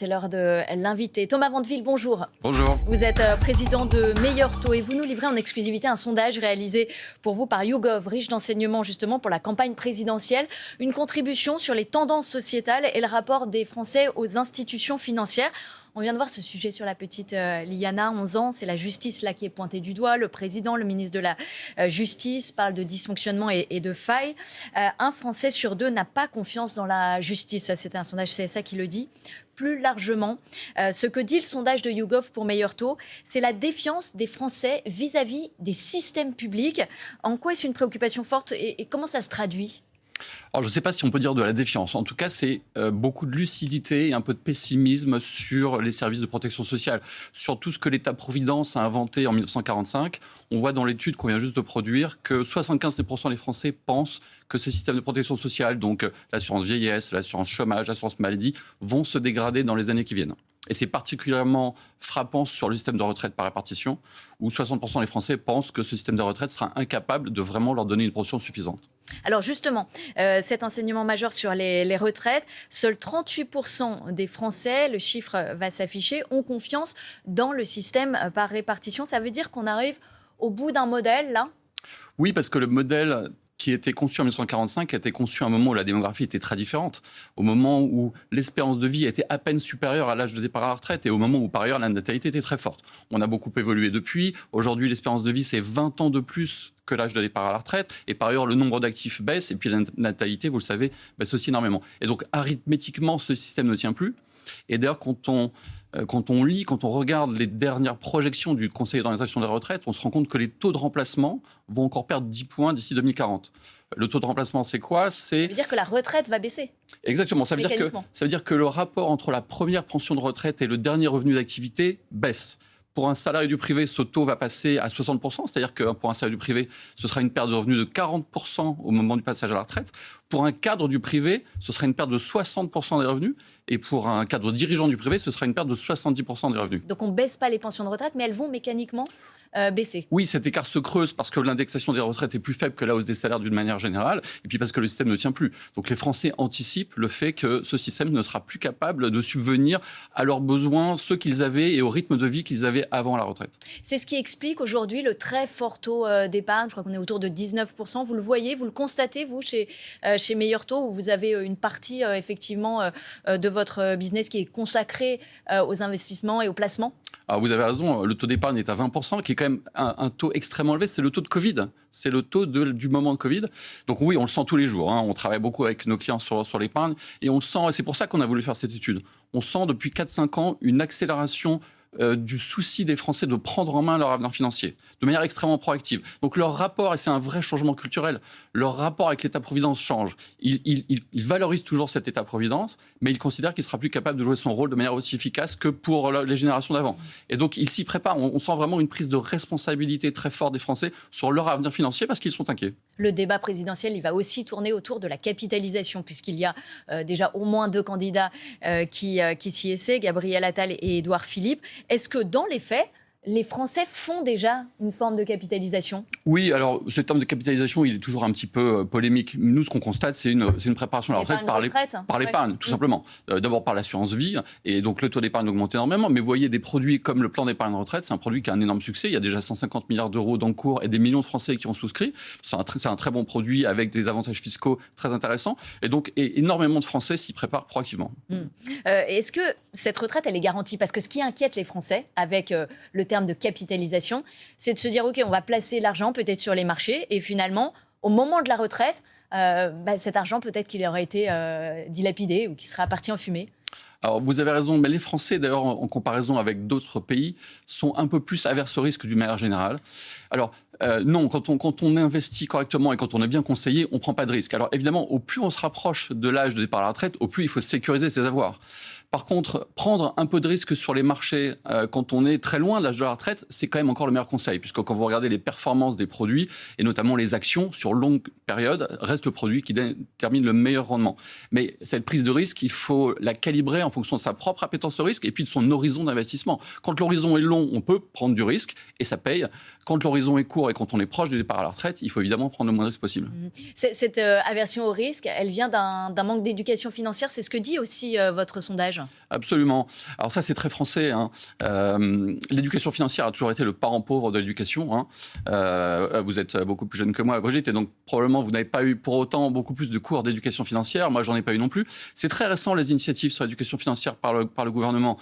C'est l'heure de l'inviter. Thomas Vandeville, bonjour. Bonjour. Vous êtes président de Meilleur Taux et vous nous livrez en exclusivité un sondage réalisé pour vous par YouGov, riche d'enseignements justement pour la campagne présidentielle. Une contribution sur les tendances sociétales et le rapport des Français aux institutions financières. On vient de voir ce sujet sur la petite Liana, 11 ans. C'est la justice là qui est pointée du doigt. Le président, le ministre de la Justice parle de dysfonctionnement et de failles. Un Français sur deux n'a pas confiance dans la justice. Ça, c'est un sondage CSA qui le dit. Plus largement, ce que dit le sondage de YouGov pour Meilleur Taux, c'est la défiance des Français vis-à-vis des systèmes publics. En quoi est-ce une préoccupation forte et comment ça se traduit ? Alors, je ne sais pas si on peut dire de la défiance. En tout cas, c'est beaucoup de lucidité et un peu de pessimisme sur les services de protection sociale. Sur tout ce que l'État-providence a inventé en 1945, on voit dans l'étude qu'on vient juste de produire que 75% des Français pensent que ces systèmes de protection sociale, donc l'assurance vieillesse, l'assurance chômage, l'assurance maladie, vont se dégrader dans les années qui viennent. Et c'est particulièrement frappant sur le système de retraite par répartition, où 60% des Français pensent que ce système de retraite sera incapable de vraiment leur donner une pension suffisante. Alors justement, cet enseignement majeur sur les retraites, seuls 38% des Français, le chiffre va s'afficher, ont confiance dans le système par répartition. Ça veut dire qu'on arrive au bout d'un modèle, là ? Oui, parce que le modèle qui était conçu en 1945 a été conçu à un moment où la démographie était très différente, au moment où l'espérance de vie était à peine supérieure à l'âge de départ à la retraite et au moment où, par ailleurs, la natalité était très forte. On a beaucoup évolué depuis. Aujourd'hui, l'espérance de vie, c'est 20 ans de plus que l'âge de départ à la retraite. Et par ailleurs, le nombre d'actifs baisse et puis la natalité, vous le savez, baisse aussi énormément. Et donc, arithmétiquement, ce système ne tient plus. Et d'ailleurs, quand on regarde les dernières projections du Conseil d'orientation des retraites, on se rend compte que les taux de remplacement vont encore perdre 10 points d'ici 2040. Le taux de remplacement, c'est quoi ? Ça veut dire que la retraite va baisser. Exactement. Ça veut dire que le rapport entre la première pension de retraite et le dernier revenu d'activité baisse. Pour un salarié du privé, ce taux va passer à 60%, c'est-à-dire que pour un salarié du privé, ce sera une perte de revenus de 40% au moment du passage à la retraite. Pour un cadre du privé, ce sera une perte de 60% des revenus. Et pour un cadre dirigeant du privé, ce sera une perte de 70% des revenus. Donc on ne baisse pas les pensions de retraite, mais elles vont mécaniquement baisser. Oui, cet écart se creuse parce que l'indexation des retraites est plus faible que la hausse des salaires d'une manière générale, et puis parce que le système ne tient plus. Donc les Français anticipent le fait que ce système ne sera plus capable de subvenir à leurs besoins, ceux qu'ils avaient et au rythme de vie qu'ils avaient avant la retraite. C'est ce qui explique aujourd'hui le très fort taux d'épargne. Je crois qu'on est autour de 19%. Vous le voyez, vous le constatez, vous, chez Meilleur Taux, où vous avez une partie, effectivement, de votre business qui est consacrée aux investissements et aux placements ? Alors vous avez raison, le taux d'épargne est à 20%, qui est quand même un taux extrêmement élevé. C'est le taux de Covid, c'est le taux du moment de Covid. Donc oui, on le sent tous les jours. On travaille beaucoup avec nos clients sur l'épargne et on le sent, et c'est pour ça qu'on a voulu faire cette étude. On sent depuis 4-5 ans une accélération du souci des Français de prendre en main leur avenir financier, de manière extrêmement proactive. Donc leur rapport, et c'est un vrai changement culturel, leur rapport avec l'État-providence change. Ils valorisent toujours cet État-providence, mais ils considèrent qu'il sera plus capable de jouer son rôle de manière aussi efficace que pour les générations d'avant. Et donc ils s'y préparent. On sent vraiment une prise de responsabilité très forte des Français sur leur avenir financier parce qu'ils sont inquiets. Le débat présidentiel, il va aussi tourner autour de la capitalisation, puisqu'il y a déjà au moins 2 candidats qui s'y essaient, Gabriel Attal et Édouard Philippe. Est-ce que dans les faits, les Français font déjà une forme de capitalisation ? Oui, alors ce terme de capitalisation, il est toujours un petit peu polémique. Nous, ce qu'on constate, c'est une préparation à la retraite par l'épargne, tout simplement. D'abord par l'assurance vie, et donc le taux d'épargne augmente énormément. Mais vous voyez, des produits comme le plan d'épargne retraite, c'est un produit qui a un énorme succès. Il y a déjà 150 milliards d'euros d'encours et des millions de Français qui ont souscrit. C'est un très bon produit avec des avantages fiscaux très intéressants. Et donc, énormément de Français s'y préparent proactivement. Est-ce que cette retraite, elle est garantie ? Parce que ce qui inquiète les Français avec le terme de capitalisation, c'est de se dire, OK, on va placer l'argent peut-être sur les marchés et finalement, au moment de la retraite, cet argent peut-être qu'il aurait été dilapidé ou qu'il sera parti en fumée. Alors, vous avez raison, mais les Français, d'ailleurs, en comparaison avec d'autres pays, sont un peu plus averses au risque d'une manière générale. Alors, non, quand on investit correctement et quand on est bien conseillé, on ne prend pas de risque. Alors, évidemment, au plus on se rapproche de l'âge de départ à la retraite, au plus il faut sécuriser ses avoirs. Par contre, prendre un peu de risque sur les marchés quand on est très loin de l'âge de la retraite, c'est quand même encore le meilleur conseil, puisque quand vous regardez les performances des produits, et notamment les actions, sur longue période, reste le produit qui détermine le meilleur rendement. Mais cette prise de risque, il faut la calibrer en fonction de sa propre appétence au risque et puis de son horizon d'investissement. Quand l'horizon est long, on peut prendre du risque et ça paye. Quand l'horizon est court et quand on est proche du départ à la retraite, il faut évidemment prendre le moins de risques possible. Cette aversion au risque, elle vient d'un manque d'éducation financière, c'est ce que dit aussi votre sondage. charge ? Absolument. Alors ça, c'est très français. L'éducation financière a toujours été le parent pauvre de l'éducation. Vous êtes beaucoup plus jeune que moi, Brigitte, et donc probablement vous n'avez pas eu pour autant beaucoup plus de cours d'éducation financière. Moi, j'en ai pas eu non plus. C'est très récent, les initiatives sur l'éducation financière par le gouvernement.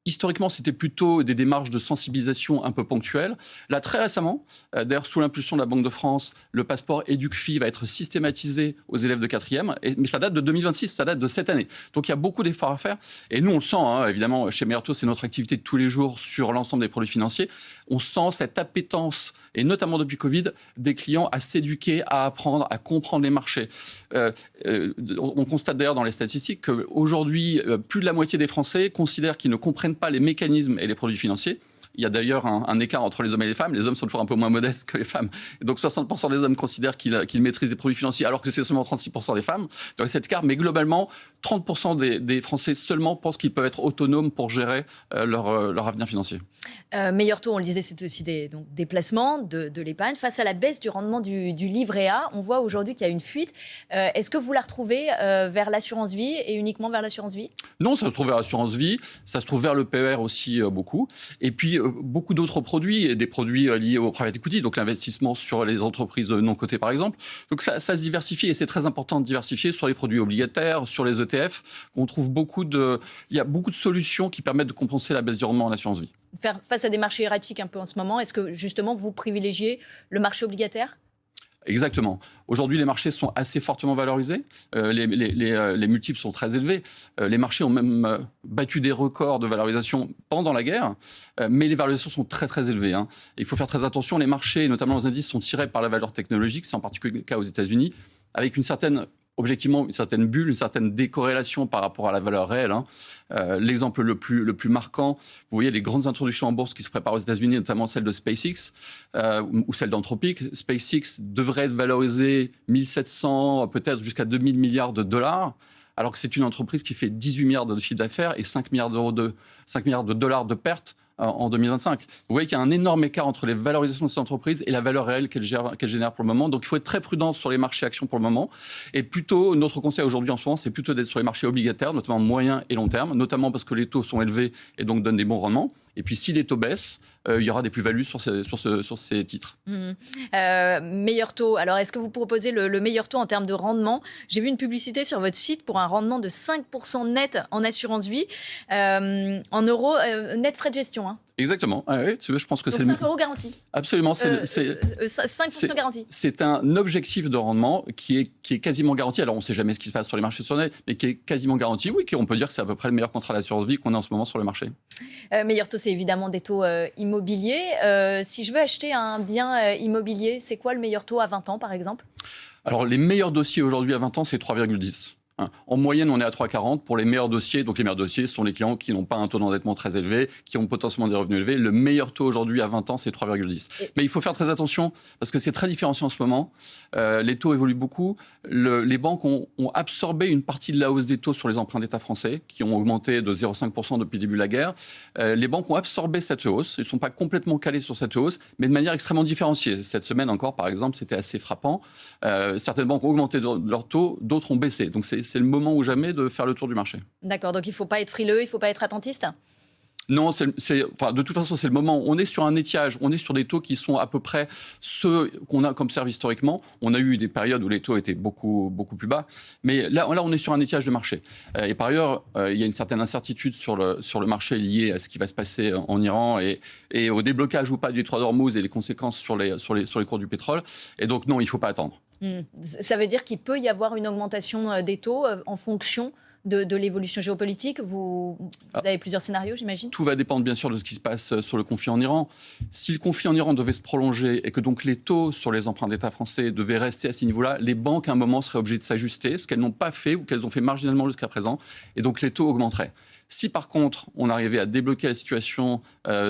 Historiquement, c'était plutôt des démarches de sensibilisation un peu ponctuelles. Là, très récemment, d'ailleurs, sous l'impulsion de la Banque de France, le passeport EducFi va être systématisé aux élèves de 4e. Mais ça date de 2026, ça date de cette année. Donc, il y a beaucoup d'efforts à faire. Et nous, on le sent, évidemment, chez Meilleur Taux, c'est notre activité de tous les jours sur l'ensemble des produits financiers. On sent cette appétence, et notamment depuis Covid, des clients à s'éduquer, à apprendre, à comprendre les marchés. On constate d'ailleurs dans les statistiques qu'aujourd'hui, plus de la moitié des Français considèrent qu'ils ne comprennent pas les mécanismes et les produits financiers. Il y a d'ailleurs un écart entre les hommes et les femmes. Les hommes sont toujours un peu moins modestes que les femmes. Et donc 60% des hommes considèrent qu'ils maîtrisent les produits financiers, alors que c'est seulement 36% des femmes. Donc cet écart, mais globalement, 30% des Français seulement pensent qu'ils peuvent être autonomes pour gérer leur avenir financier. Meilleur Taux, on le disait, c'est aussi des placements de l'épargne. Face à la baisse du rendement du livret A, on voit aujourd'hui qu'il y a une fuite. Est-ce que vous la retrouvez vers l'assurance vie et uniquement vers l'assurance vie ? Non, ça se trouve vers l'assurance vie, ça se trouve vers le PER aussi beaucoup. Et puis beaucoup d'autres produits, et des produits liés au private equity, donc l'investissement sur les entreprises non cotées par exemple. Donc ça se diversifie et c'est très important de diversifier sur les produits obligataires, sur les ETF. On trouve il y a beaucoup de solutions qui permettent de compenser la baisse du rendement en assurance vie. Face à des marchés erratiques un peu en ce moment, est-ce que justement vous privilégiez le marché obligataire ? Exactement. Aujourd'hui, les marchés sont assez fortement valorisés. Les multiples sont très élevés. Les marchés ont même battu des records de valorisation pendant la guerre. Mais les valorisations sont très, très élevées. Il faut faire très attention. Les marchés, notamment les indices, sont tirés par la valeur technologique. C'est en particulier le cas aux États-Unis, avec objectivement, une certaine bulle, une certaine décorrélation par rapport à la valeur réelle. L'exemple le plus marquant, vous voyez les grandes introductions en bourse qui se préparent aux États-Unis, notamment celle de SpaceX ou celle d'Anthropic. SpaceX devrait être valorisée 1700, peut-être jusqu'à 2000 milliards de dollars, alors que c'est une entreprise qui fait 18 milliards de chiffre d'affaires et 5 milliards de dollars de pertes en 2025. Vous voyez qu'il y a un énorme écart entre les valorisations de cette entreprise et la valeur réelle qu'elle génère pour le moment. Donc il faut être très prudent sur les marchés actions pour le moment. Et plutôt, notre conseil aujourd'hui en ce moment, c'est plutôt d'être sur les marchés obligataires, notamment moyen et long terme, notamment parce que les taux sont élevés et donc donnent des bons rendements. Et puis si les taux baissent, il y aura des plus-values sur ces titres. Meilleur taux. Alors, est-ce que vous proposez le meilleur taux en termes de rendement ? J'ai vu une publicité sur votre site pour un rendement de 5% net en assurance vie, en euros, net frais de gestion. Exactement. Oui, je pense que donc c'est 5 euros garantis. Absolument. 5% garantis. C'est un objectif de rendement qui est quasiment garanti. Alors, on ne sait jamais ce qui se passe sur les marchés sur net, mais qui est quasiment garanti. Oui, on peut dire que c'est à peu près le meilleur contrat d'assurance vie qu'on a en ce moment sur le marché. Meilleur taux, c'est évidemment des taux immobiliers. Si je veux acheter un bien immobilier, c'est quoi le meilleur taux à 20 ans, par exemple ? Alors, les meilleurs dossiers aujourd'hui à 20 ans, c'est 3,10. En moyenne, on est à 3,40 pour les meilleurs dossiers. Donc, les meilleurs dossiers sont les clients qui n'ont pas un taux d'endettement très élevé, qui ont potentiellement des revenus élevés. Le meilleur taux aujourd'hui à 20 ans, c'est 3,10. Mais il faut faire très attention parce que c'est très différencié en ce moment. Les taux évoluent beaucoup. Les banques ont absorbé une partie de la hausse des taux sur les emprunts d'État français, qui ont augmenté de 0,5% depuis le début de la guerre. Les banques ont absorbé cette hausse. Ils ne sont pas complètement calés sur cette hausse, mais de manière extrêmement différenciée. Cette semaine encore, par exemple, c'était assez frappant. Certaines banques ont augmenté leur taux, d'autres ont baissé. Donc, c'est le moment ou jamais de faire le tour du marché. D'accord, donc il ne faut pas être frileux, il ne faut pas être attentiste ? Non, de toute façon, c'est le moment. On est sur un étiage, on est sur des taux qui sont à peu près ceux qu'on a comme service historiquement. On a eu des périodes où les taux étaient beaucoup, beaucoup plus bas. Mais là, on est sur un étiage de marché. Et par ailleurs, il y a une certaine incertitude sur le marché lié à ce qui va se passer en Iran et au déblocage ou pas du détroit d'Ormuz et les conséquences sur les cours du pétrole. Et donc, non, il ne faut pas attendre. Ça veut dire qu'il peut y avoir une augmentation des taux en fonction de l'évolution géopolitique. Vous avez plusieurs scénarios, j'imagine ? Tout va dépendre bien sûr de ce qui se passe sur le conflit en Iran. Si le conflit en Iran devait se prolonger et que donc les taux sur les emprunts d'État français devaient rester à ce niveau-là, les banques à un moment seraient obligées de s'ajuster, ce qu'elles n'ont pas fait ou qu'elles ont fait marginalement jusqu'à présent, et donc les taux augmenteraient. Si par contre on arrivait à débloquer la situation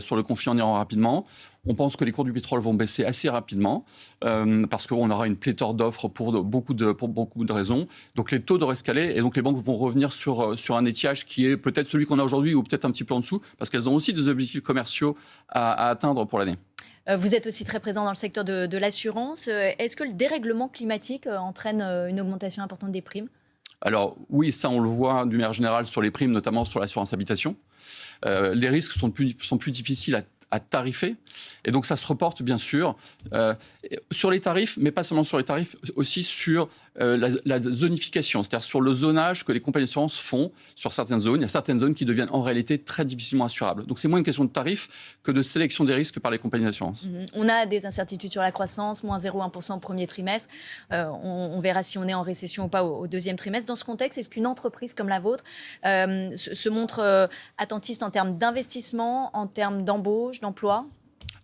sur le conflit en Iran rapidement, on pense que les cours du pétrole vont baisser assez rapidement parce qu'on aura une pléthore d'offres pour beaucoup de raisons. Donc les taux devraient escaler et donc les banques vont revenir sur un étiage qui est peut-être celui qu'on a aujourd'hui ou peut-être un petit peu en dessous parce qu'elles ont aussi des objectifs commerciaux à atteindre pour l'année. Vous êtes aussi très présent dans le secteur de l'assurance. Est-ce que le dérèglement climatique entraîne une augmentation importante des primes ? Alors oui, ça on le voit d'une manière générale sur les primes, notamment sur l'assurance habitation. Les risques sont plus difficiles à tarifer. Et donc, ça se reporte, bien sûr, sur les tarifs, mais pas seulement sur les tarifs, aussi sur la zonification, c'est-à-dire sur le zonage que les compagnies d'assurance font sur certaines zones. Il y a certaines zones qui deviennent en réalité très difficilement assurables. Donc, c'est moins une question de tarif que de sélection des risques par les compagnies d'assurance. On a des incertitudes sur la croissance, moins 0,1% au premier trimestre. On verra si on est en récession ou pas au deuxième trimestre. Dans ce contexte, est-ce qu'une entreprise comme la vôtre se montre attentiste en termes d'investissement, en termes d'embauche, d'emploi ?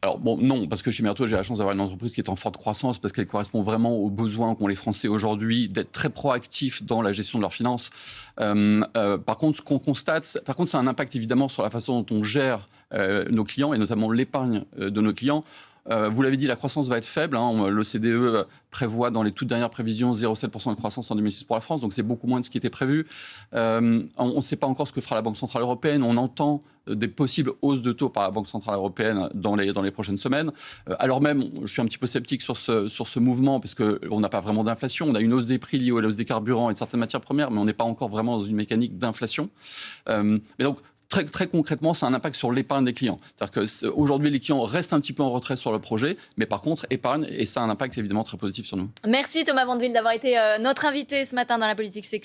Alors bon, non, parce que chez Meritos, j'ai la chance d'avoir une entreprise qui est en forte croissance, parce qu'elle correspond vraiment aux besoins qu'ont les Français aujourd'hui, d'être très proactifs dans la gestion de leurs finances. Par contre, ce qu'on constate, ça a un impact évidemment sur la façon dont on gère nos clients, et notamment l'épargne de nos clients. Vous l'avez dit, la croissance va être faible. L'OCDE prévoit dans les toutes dernières prévisions 0,7% de croissance en 2006 pour la France, donc c'est beaucoup moins de ce qui était prévu. On ne sait pas encore ce que fera la Banque Centrale Européenne. On entend des possibles hausses de taux par la Banque Centrale Européenne dans les prochaines semaines. Alors même, je suis un petit peu sceptique sur ce mouvement, parce qu'on n'a pas vraiment d'inflation. On a une hausse des prix liée à la hausse des carburants et de certaines matières premières, mais on n'est pas encore vraiment dans une mécanique d'inflation. Et donc, très concrètement, ça a un impact sur l'épargne des clients. C'est-à-dire qu'aujourd'hui, les clients restent un petit peu en retrait sur le projet, mais par contre, épargnent, et ça a un impact évidemment très positif sur nous. Merci Thomas Vandeville d'avoir été notre invité ce matin dans La Politique C'est Clair.